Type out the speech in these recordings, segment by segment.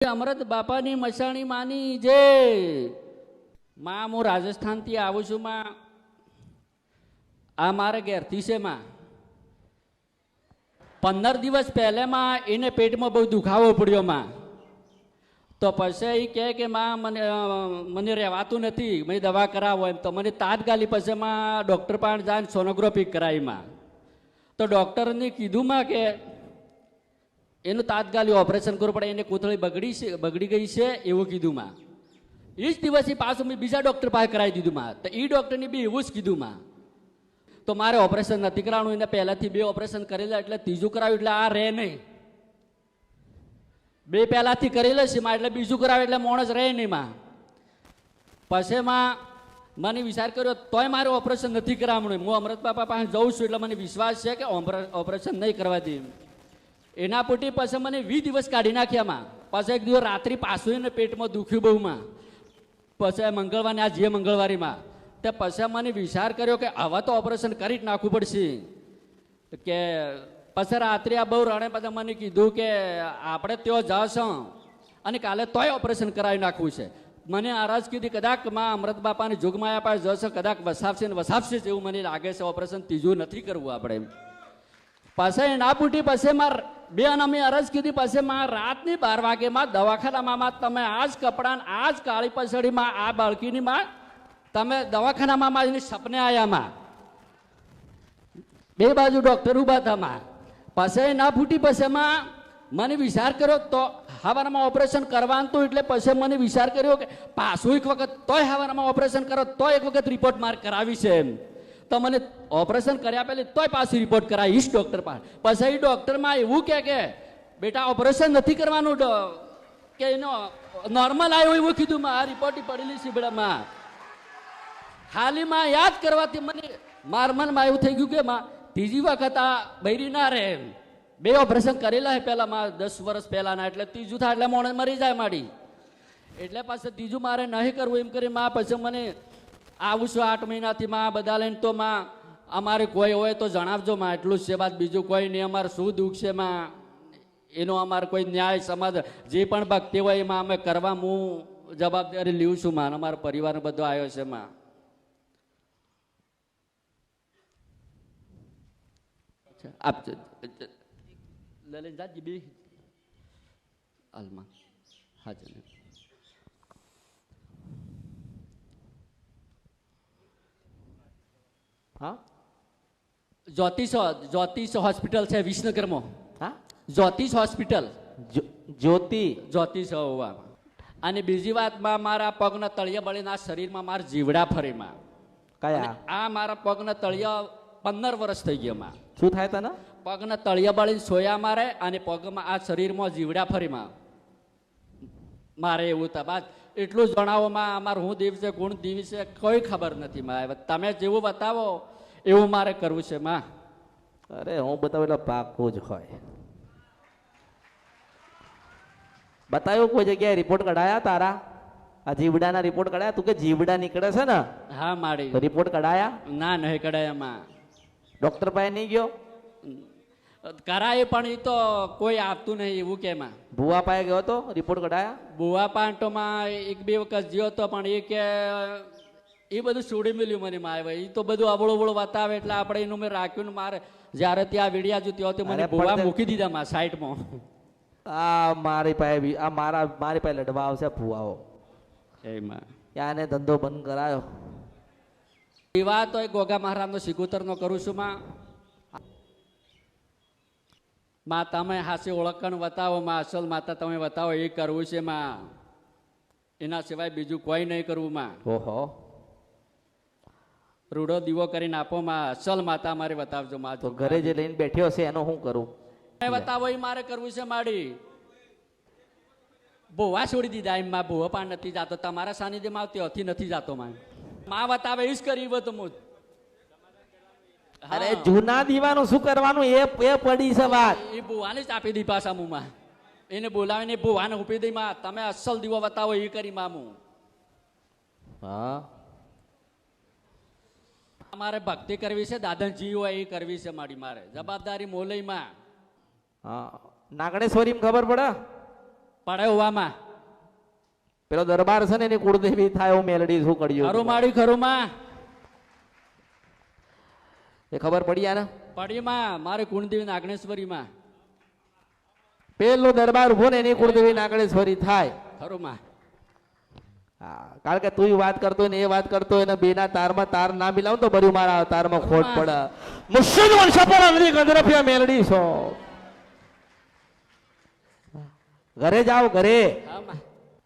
અમૃત બાપાની મસાણી માની જે માં હું રાજસ્થાનથી આવું છું માં આ મારા ઘેરથી છે માં 15 દિવસ પહેલે માં એને પેટમાં બહુ દુખાવો પડ્યો માં તો પછી એ કહે કે માં મને રહેવાતું નથી મેં દવા કરાવો એમ તો મને તાત્કાલિક પછી માં ડૉક્ટર પાસે જાય સોનોગ્રાફી કરાવી માં તો ડૉક્ટરને કીધું માં કે એનું તાત્કાલિક ઓપરેશન કરવું પડે એને કોથળી બગડી ગઈ છે એવું કીધું માં એ જ દિવસે પાછું મેં બીજા ડૉક્ટર પાસે કરાવી દીધું માં તો એ ડૉક્ટરને બી એવું જ કીધું માં તો મારે ઓપરેશન નથી કરાવવાનું એને પહેલાંથી 2 ઓપરેશન કરેલા એટલે ત્રીજું કરાવ્યું એટલે આ રહે નહીં 2 પહેલાંથી કરેલા છે માં એટલે બીજું કરાવે એટલે માણસ રહે નહીં માં પછી માં મને વિચાર કર્યો તોય મારે ઓપરેશન નથી કરાવવાનું હું અમૃત બાપા પાસે જઉં છું એટલે મને વિશ્વાસ છે કે ઓપરેશન નહીં કરવા દે એના પૂટી પછી મને 20 દિવસ કાઢી નાખ્યામાં પછી એક દિવસ રાત્રિ પાછું એને પેટમાં દુખ્યું બહુમાં પછી મંગળવારે આ જે મંગળવારીમાં તે પછી મને વિચાર કર્યો કે હવે તો ઓપરેશન કરી જ નાખવું પડશે કે પછી રાત્રે આ બહુ રણે બધા મને કીધું કે આપણે ત્યાં જશું અને કાલે તોય ઓપરેશન કરાવી નાખવું છે મને આરાજ કીધી કદાચ માં અમૃત બાપાની જોગમાયા પાસે જશે કદાચ વસાવશે ને વસાવશે જેવું મને લાગે છે ઓપરેશન ત્રીજું નથી કરવું આપણે પછી ના પૂટી પછી માર બેન અમે અરજ કીધી પછી માં રાતની 12 વાગ્યામાં દવાખાનામાં તમે આ જ કપડાં આ જ કાળી પસડીમાં આ બાળકીની માં તમે દવાખાનામાં એની સપને આવ્યામાં 2 બાજુ ડૉક્ટર ઊભા થમાં પછી ના ફૂટી પછી માં મને વિચાર કર્યો તો હવારમાં ઓપરેશન કરવાનું હતું એટલે પછી મને વિચાર કર્યો કે પાછું એક વખત તોય હવારમાં ઓપરેશન કરો તો એક વખત રિપોર્ટ માર કરાવી છે એમ તો મને ઓપરેશન કર્યા પહેલે તોય પાછું રિપોર્ટ કરાવીશ ડૉક્ટર પાસે પછી એ ડૉક્ટરમાં એવું કે બેટા ઓપરેશન નથી કરવાનું કે એનો નોર્મલ આવ્યો એવું કીધું માં આ રિપોર્ટ પડેલી છે બેડામાં હાલીમાં યાદ કરવાથી મને માર મનમાં એવું થઈ ગયું કે માં ત્રીજી વખત આ બૈરી ના રહે એમ 2 ઓપરેશન કરેલા છે પહેલાં માં 10 વર્ષ પહેલાંના એટલે ત્રીજું થાય એટલે મોણે મરી જાય માડી એટલે પાછું ત્રીજું મારે નહીં કરવું એમ કરી માં પછી મને આવું છું 8 મહિનાથી માં બધા લઈને તો માં અમારે કોઈ હોય તો જણાવજો માં એટલું જ છે બાદ બીજું કોઈ નહીં અમારે શું દુઃખ છે માં એનો અમારે કોઈ ન્યાય સમાજ જે પણ ભક્તિ હોય એમાં અમે કરવા હું જવાબદારી લઉં છું માં અમારો પરિવાર બધો આવ્યો છે માં આપજો લલિતજી બી હાલમાં હાજર હા જ્યોતિષ હોસ્પિટલ છે વિસનગરમાં હા જ્યોતિષ હોસ્પિટલ જ્યોતિષ હોવા અને બીજી વાતમાં મારા પગના તળિયા બળીને આ શરીરમાં મારા જીવડા ફરીમાં કયા આ મારા પગના તળિયા 15 વર્ષ થઈ ગયા માં શું થાય તને પગના તળિયા બળીને સોયા મારે અને પગમાં આ શરીરમાં જીવડા ફરીમાં મારે એવું હતા બાદ એટલું જ જણાવોમાં અમારું હું દેવ છે ગુણ દેવી છે કોઈ ખબર નથી માં તમે જેવું બતાવો એવું મારે કરવું છે માં અરે હું બતાવું એટલે પાકું જ હોય બતાવ્યું કોઈ જગ્યાએ રિપોર્ટ કઢાયા તારા આ જીવડાના રિપોર્ટ કઢાયા તું કે જીવડા નીકળે છે ને હા માડી તો રિપોર્ટ કઢાયા ના નહીં કઢાયા માં ડોક્ટર પાસે નહીં ગયો કરાય પણ એ તો કોઈ આપતું નહીં એવું કેમાં ભુવા પાસે ગયો તો રિપોર્ટ કઢાયા બુવા પાંટોમાં 1-2 વખત જ્યો તો પણ એ કે એ બધું છોડી મળ્યું મને માં આવે એ તો બધું અબળો બતાવે એટલે આપણે એનું મેં રાખ્યું મારે જ્યારે ત્યાં વિડિયા જો ત્યાં મને ભુવા મૂકી દીધા માં સાઈડમાં આ મારી પાસે આ મારી પાસે લડવા આવશે ભુવાઓ એમાં યાને ધંધો બંધ કરાયો એ વાત હોય ગોગા મહારાજનો સિકોતરનો કરું છું માં તમે હાસી ઓળખણ બતાવો માં અસલ માતા તમે બતાવો એ કરવું છે માં એના સિવાય બીજું કોઈ નહીં કરવું માં ઓહો રૂડો દીવો કરીને આપો માં અસલ માતા મારે બતાવજો માં તો ઘરે જે લઈને બેઠ્યો છે એનો શું કરું બતાવો એ મારે કરવું છે માડી ભોવા છોડી દીધા એમ માં ભોવા પણ નથી જાતો તમારા સાનિધ્યમાં આવતી હતી નથી જાતો માં બતાવે એ જ કરી તો હું અરે જૂના દીવાનું શું કરવાનું એ પડી છે વાત એ ભુવાને જ આપી દી પાછા મુમાં એને બોલાવીને ભુવાને ઉપી દઈ માં તમે અસલ દીવો બતાવો એ કરી મામું હા મારે ભક્તિ કરવી છે દાદાજી હોય એ કરવી છે મારી મારે જવાબદારી મોલઈ માં હા નાગણેશ્વરી ખબર પડે પડે હોવામાં પેલો દરબાર છે ને એની કુળદેવી થાય એવું મેલડી શું ખરું કર્યું માડી ખરું માં એ ખબર પડી આને પડી માં મારે કુળદેવી નાગણેશ્વરી માં પેલો દરબાર ઉભો ને એની કુળદેવી નાગણેશ્વરી થાય ખરું માં હા કારણ કે તું વાત કરતો હોય ને એ વાત કરતો હોય ને બેના તારમાં તાર ના મિલાવ તો ભર્યું મારા તારમાં ખોટ પડે મુશ્કેલ વર્ષ પર અંગરી ગંધરફિયા મેલડી છો ઘરે જાઓ ઘરે હા માં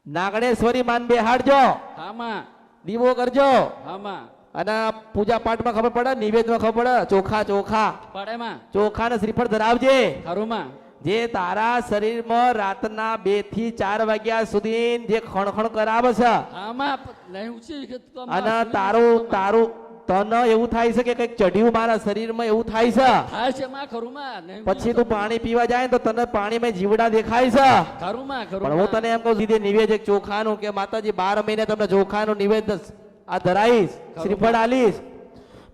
નાગણેશ્વરી માન બેહાડજો હા માં દીવો કરજો હા માં અને પૂજા પાઠમાં ખબર પડે નિવેદમાં ખબર પડે ચોખા ચોખા પડે માં ચોખા ને શ્રીફળ ધરાવજે ખરું માં જે તારા શરીરમાં રાતના 2 થી 4 વાગ્યા સુધી જે ખણખણ કરાવે છે હા માં નહીં ઊંચી કે તો માં અને તારું તને એવું થાય છે કે કઈક ચઢ્યું મારા શરીરમાં એવું થાય છે થાય છે માં ખરું માં નહીં પછી તું પાણી પીવા જાય ને તો તને પાણીમાં જીવડા દેખાય છે ખરું માં ખરું પણ હું તને એમ કહું સીધે નિવેદ એક ચોખાનું કે માતાજી 12 મહિને તમને ચોખાનું નિવેદ આ ધરાઈશ શ્રીફળ આલીશ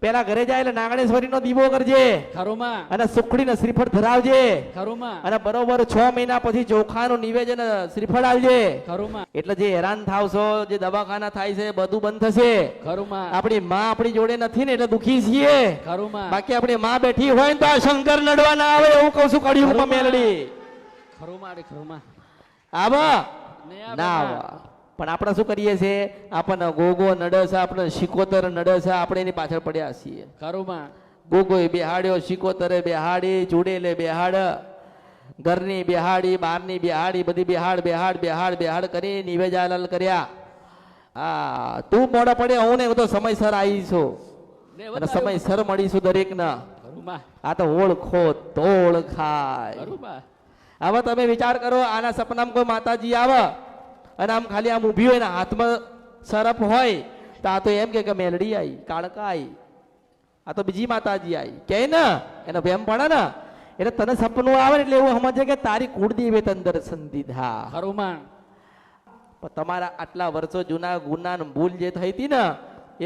પેલા ઘરે જાય એટલે નાગણેશ્વરી નો દીવો કરજે ખરું માં અને સુખડીને શ્રીફળ ધરાવજે ખરું માં અને બરોબર 6 મહિના પછી ચોખાનું નિવેદન શ્રીફળ આલજે ખરું માં એટલે જે હેરાન થાવશો જે દવાખાના થાય છે બધું બંધ થશે ખરું માં આપણી માં આપણી જોડે નથી ને એટલે દુખી છીએ ખરું માં બાકી આપણી માં બેઠી હોય ને તો આ શંકર નડવા ના આવે એવું કહું છું કળિયુગમાં મેલડી ખરું માં ખરું માં આવા નહીં આવે ના માં. આવા પણ આપણે શું કરીએ છીએ આપણને ગોગો નડે છે આપણને શિકોતર નડે છે આપણે એની પાછળ પડ્યા છીએ ખરું માં ગોગો બેહાડ્યો શિકોતરે બેહાડી ચૂડેલે બેહાડ ઘરની બેહાડી બહારની બેહાડી બધી બેહાડ બેહાડ બેહાડ બેહાડ કરી નિવેજાલાલ કર્યા હા તું મોડા પડે હું ને હું તો સમયસર આવીશું ને અને બતાવ્યું. સમયસર મળીશું દરેક ના ખરું માં આ તો ઓળખો તો ઓળખાય ખરું માં હવે તમે વિચાર કરો આના સપનામાં કોઈ માતાજી આવે અને આમ ખાલી આમ ઊભી હોય ને હાથમાં સરપ હોય તો આ તો એમ કે મેલડી આવી કાળકા આવી આ તો બીજી માતાજી આવી કે ને એનો ભેમ પડે ને એટલે તને સપનું આવે ને એટલે એવું સમજે કે તારી કુળદેવી તને દર્શન દીધા ખરું માં પણ તમારા આટલા વર્ષો જૂના ગુના ને ભૂલ જે થઈ હતી ને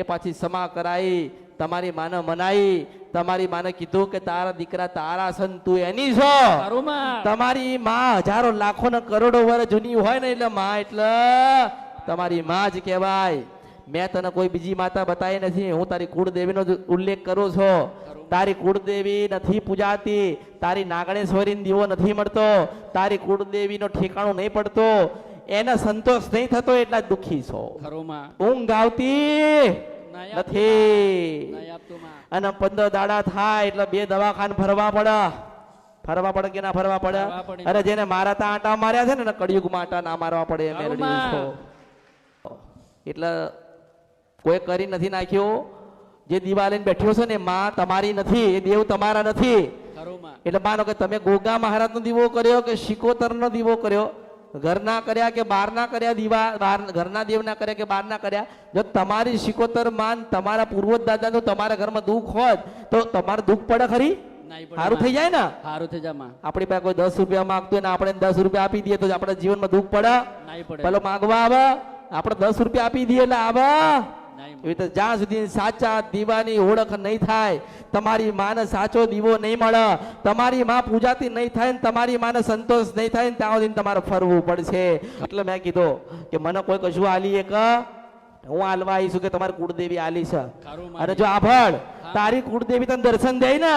એ પાછી ક્ષમા કરાઈ તમારી માને મનાઈ તમારી માને કીધું કે તારા દીકરા તારા સન તું એની છો ખરું માં તમારી માં હજારો લાખો ને કરોડો વર્ષ જૂની હોય ને એટલે માં એટલે તમારી માં જ કહેવાય મેં તને કોઈ બીજી માતા બતાવી નથી હું તારી કુળદેવીનો જ ઉલ્લેખ કરું છું તારી કુળદેવી નથી પૂજાતી તારી નાગણેશ્વરી દીવો નથી મળતો તારી કુળદેવીનો ઠેકાણું નહીં પડતો એને સંતોષ નહીં થતો એટલા જ દુઃખી છો ખરું માં ઊંઘ આવતી નહીં આપતું નથી નહીં આપતું માં અને 15 દાડા થાય એટલે 2 દવાખાને ફરવા પડે કે ના ફરવા પડે ફરવા પડે. અરે જેને મારા તા આંટા માર્યા છે ને કળિયુગમાં આંટા ના મારવા પડે એમ ખરું મેલડી માં. છો. એટલે કોઈ કરી નથી નાખ્યો જે દીવા લઈને બેઠ્યો છે ને માં તમારી નથી એ દેવ તમારા નથી ખરું માં એટલે માનો કે તમે ગોગા મહારાજનો દીવો કર્યો કે શિકોતરનો દીવો કર્યો ઘરના કર્યા કે બહારના કર્યા દીવા ઘરના દેવના કર્યા કે બહારના કર્યા જો તમારી શિકોતર માન તમારા પૂર્વજ દાદાનું તમારા ઘરમાં દુઃખ હોત તો તમારે દુઃખ પડે ખરી નહીં પડે સારું માં. થઈ જાય ને સારું થઈ જાય માં આપણી પાસે કોઈ 10 રૂપિયા માંગતું હોય ને આપણે 10 રૂપિયા આપી દઈએ તો આપણા જીવનમાં દુઃખ પડે નહીં પડે પેલો માંગવા આવે આપણે 10 રૂપિયા આપી દઈએ એટલે આવે નહીં એવી રીતે જ્યાં સુધી સાચા દીવાની ઓળખ નહીં થાય તમારી માને સાચો દીવો નહીં મળે તમારી માં પૂજાતી નહીં થાય ને તમારી માને સંતોષ નહીં થાય ને ત્યાં સુધી તમારે ફરવું પડશે એટલે મેં કીધું કે મને કોઈ કશું આલી એક હું આલવા આવીશું કે તમારી કુળદેવી આલી છે ખરું માં અને જો આભળ તારી કુળદેવી તને દર્શન દે ને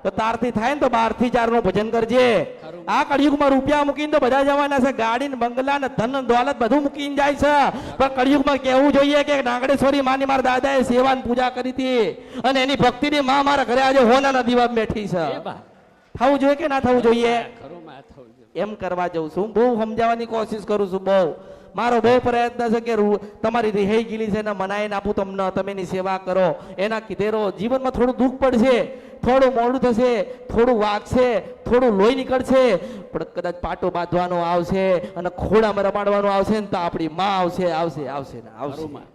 તો તારથી થાય ને તો 12 થી 4 નું ભજન કરજે ખરું. આ કળિયુગમાં રૂપિયા મૂકીને તો બધા જવાના છે ગાડી ને બંગલા ને ધન ને દોલત બધું મૂકીને જાય છે પણ કળિયુગમાં કહેવું જોઈએ કે નાગણેશ્વરી માની મારા દાદાએ સેવા ને પૂજા કરી હતી અને એની ભક્તિની માં મારા ઘરે આજે હોનાના દીવા બેઠી છે એ બા થવું જોઈએ કે ના થવું જોઈએ ખરું માં થવું જોઈએ. એમ કરવા જઉં છું બહુ સમજાવવાની કોશિશ કરું છું બહુ મારો બહુ પ્રયત્ન છે કે તમારી રિહાઈ ગયેલી છે એને મનાઈને આપું તમને તમે એની સેવા કરો એના કીધેરો જીવનમાં થોડું દુઃખ પડશે થોડું મોડું થશે થોડું વાગશે થોડું લોહી નીકળશે પણ કદાચ પાટો બાંધવાનો આવશે અને ખોડામાં રમાડવાનો આવશે ને તો આપણી માં આવશે આવશે આવશે ને આવશે ખરું માં